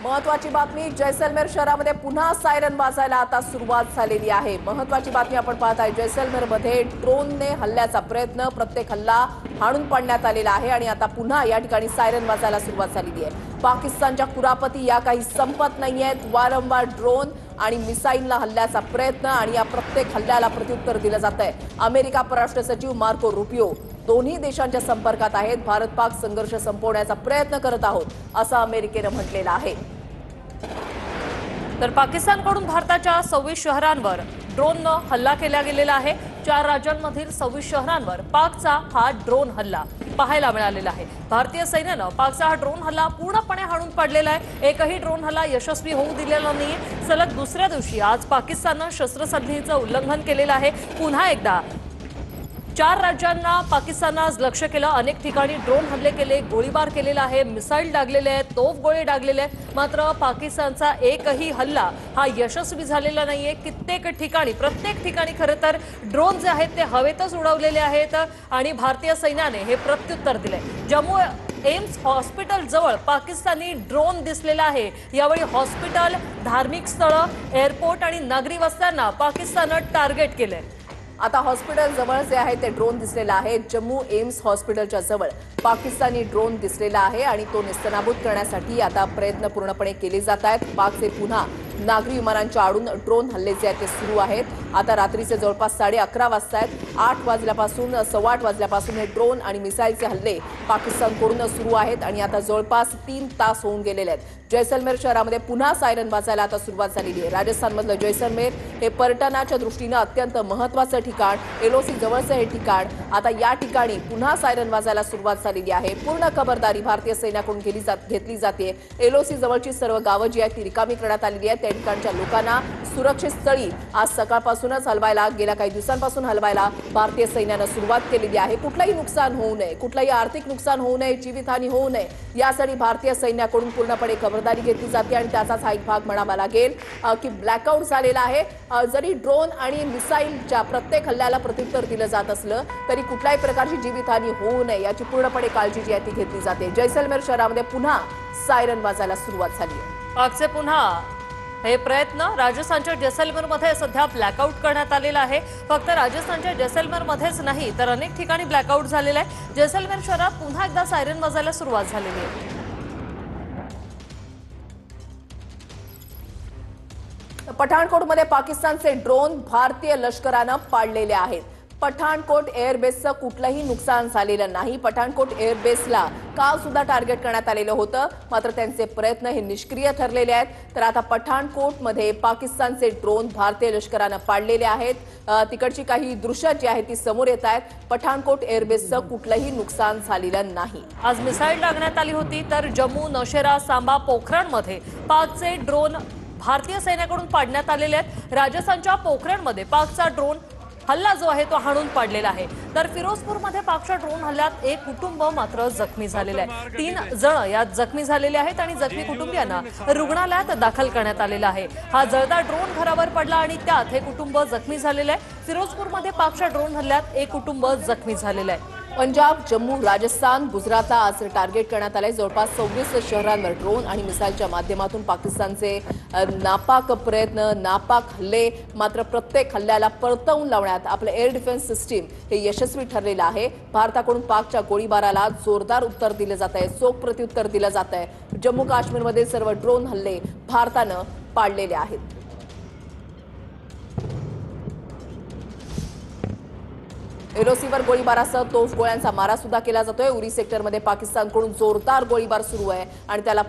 महत्वाची बातमी, जैसलमेर शहरामध्ये पुन्हा सायरन वाजायला आता सुरुवात झालेली आहे। महत्वाची बातमी आपण पाहताय, जैसलमेरमध्ये ड्रोनने हल्ल्याचा प्रयत्न, प्रत्येक हल्ला हाणून पाडण्यात आलेला आहे आणि आता पुन्हा या ठिकाणी सायरन वाजायला सुरुवात झालेली आहे। पाकिस्तानच्या कुरापती या काही संपत नाहीयेत। वारंवार ड्रोन आणि मिसाईलला हल्ल्याचा प्रयत्न आणि या प्रत्येक हल्ल्याला प्रत्युत्तर दिलं जातंय। अमेरिका परराष्ट्र सचिव मार्को रुबियो दोन्ही देशांच्या संपर्कात आहेत। भारत पाक संघर्ष संपवण्याचा प्रयत्न करत आहोत असं अमेरिकेने म्हटलेलं आहे। तर पाकिस्तानकडून भारताच्या 26 शहरांवर ड्रोननं हल्ला केला गेलेला आहे। 4 राज्यांमधील 26 शहरांवर पाकचा हा ड्रोन हल्ला पाहायला मिळालेला आहे। भारतीय सैन्यानं पाकचा हा ड्रोन हल्ला पूर्णपणे हाणून पाडलेला आहे। एकही ड्रोन हल्ला यशस्वी होऊ दिलेला नाहीये। सलग दुसऱ्या दिवशी आज पाकिस्ताननं शस्त्रसंधीचं उल्लंघन केलेलं आहे। पुन्हा एकदा 4 राज्यांना पाकिस्ताननं आज लक्ष्य केलं। अनेक ठिकाणी ड्रोन हल्ले केले, गोळीबार केलेला आहे, मिसाईल डागलेले आहेत, तोफगोळे डागलेले आहेत। मात्र पाकिस्तानचा एकही हल्ला हा यशस्वी झालेला नाहीये। कित्येक ठिकाणी, प्रत्येक ठिकाणी खरं तर ड्रोन जे आहेत ते हवेतच उडवलेले आहेत आणि भारतीय सैन्याने हे प्रत्युत्तर दिले। जम्मू एम्स हॉस्पिटल जवळ पाकिस्तानी ड्रोन दिसलेला आहे। यावेळी हॉस्पिटल, धार्मिक स्थळं, एअरपोर्ट आणि नागरी वस्त्यांना पाकिस्ताननं टार्गेट केलंय। आता हॉस्पिटल जवळ जे आहे ते ड्रोन दिसलेला आहे। जम्मू एम्स हॉस्पिटलच्या जवळ पाकिस्तानी ड्रोन दिसलेला आहे आणि तो निस्तनाबूत करण्यासाठी आता प्रयत्न पूर्णपणे केले जात आहेत। पाकचे पुन्हा नागरी विमानांच्या आडून ड्रोन हल्ले जे आहेत ते सुरू आहेत। आता रात्रीचे जवळपास 11:30 वाजता आहेत। 8 वाजल्यापासून 8:15 वाजल्यापासून हे ड्रोन आणि मिसाईलचे हल्ले पाकिस्तानकडून सुरू आहेत आणि आता जवळपास 3 तास होऊन गेलेले आहेत। जैसलमेर शहरामध्ये पुन्हा सायरन वाजायला आता सुरुवात झालेली आहे। राजस्थानमधलं जैसलमेर हे पर्यटनाच्या दृष्टीनं अत्यंत महत्त्वाचं ठिकाण, एलओसी जवळचं हे ठिकाण, आता या ठिकाणी पुन्हा सायरन वाजायला सुरुवात झालेली आहे। पूर्ण खबरदारी भारतीय सैन्याकडून घेतली जाते। एलओसी जवळची सर्व गावं जी आहेत ती रिकामी करण्यात आलेली आहेत। त्या ठिकाणच्या लोकांना सुरक्षित स्थळी आज सकाळपासूनच हलवायला, गेल्या काही दिवसांपासून हलवायला भारतीय सैन्यानं सुरुवात केलेली आहे। कुठलंही नुकसान होऊ नये, कुठलंही आर्थिक नुकसान होऊ नये, जीवितहानी होऊ नये यासाठी भारतीय सैन्याकडून पूर्णपणे खबरदारी घेतली जाते आणि त्याचाच हा एक भाग म्हणावा लागेल की ब्लॅकआउट झालेला आहे। जरी ड्रोन आणि मिसाईलच्या प्रत्येक हल्ल्याला प्रत्युत्तर दिलं जात असलं तरी कुठल्याही प्रकारची जीवितहानी होऊ नये याची पूर्णपणे काळजी जी आहे ती घेतली जाते। जैसलमेर शहरामध्ये पुन्हा सायरन वाजायला सुरुवात झाली आहे। पाकचे पुन्हा हे प्रयत्न, राजस्थानच्या जैसलमेरमध्ये सध्या ब्लॅकआउट करण्यात आलेला आहे। फक्त राजस्थानच्या जैसलमेरमध्येच नाही तर अनेक ठिकाणी ब्लॅकआउट झालेला आहे। जैसलमेर शहरात पुन्हा एकदा सायरन वाजायला सुरुवात झालेली आहे। पठाणकोटमध्ये पाकिस्तानचे ड्रोन भारतीय लष्करानं पाडलेले आहेत। पठाणकोट एअरबेसचं कुठलंही नुकसान झालेलं नाही। पठाणकोट एअरबेसला काल सुद्धा टार्गेट करण्यात आलेलं होतं, मात्र त्यांचे प्रयत्न हे निष्क्रिय ठरलेले आहेत। तर आता पठाणकोटमध्ये पाकिस्तानचे ड्रोन भारतीय लष्करानं पाडलेले आहेत। तिकडची काही दृश्य जी आहेत ती समोर येत आहेत। पठाणकोट एअरबेसचं कुठलंही नुकसान झालेलं नाही। आज मिसाईल टाकण्यात आली होती तर जम्मू, नौशेरा, सांबा, पोखरणमध्ये पाकचे ड्रोन भारतीय सैन्याकडून पाडण्यात आलेले आहेत। राजस्थानच्या पोखरणमध्ये पाकचा ड्रोन हल्ला जो आहे तो हाणून पाडलेला आहे। तर फिरोजपूरमध्ये पाकच्या ड्रोन हल्ल्यात एक कुटुंब मात्र जखमी झालेलं आहे। 3 जण यात जखमी झालेले आहेत आणि जखमी कुटुंबियांना रुग्णालयात दाखल करण्यात आलेलं आहे। हा जळदा ड्रोन घरावर पडला आणि त्यात हे कुटुंब जखमी झालेलं आहे। फिरोजपूरमध्ये पाकच्या ड्रोन हल्ल्यात एक कुटुंब जखमी झालेलं आहे। पंजाब, जम्मू, राजस्थान, गुजरातला आज टार्गेट करण्यात आले। जवळपास 26 शहरांवर ड्रोन आणि मिसाईलच्या माध्यमातून पाकिस्तानचे नापाक प्रयत्न, नापाक हल्ले, मात्र प्रत्येक हल्ल्याला परतवून लावण्यात आपलं एअर डिफेन्स सिस्टीम हे यशस्वी ठरलेलं आहे। भारताकडून पाकच्या गोळीबाराला जोरदार उत्तर दिलं जात आहे, चोख प्रत्युत्तर दिलं जात आहे। जम्मू काश्मीरमध्ये सर्व ड्रोन हल्ले भारतानं पाडलेले आहेत। एलओसीवर गोळीबारासह तोफ गोळ्यांचा मारा सुद्धा केला जातोय। उरी सेक्टरमध्ये पाकिस्तानकडून जोरदार गोळीबार सुरू आहे आणि त्याला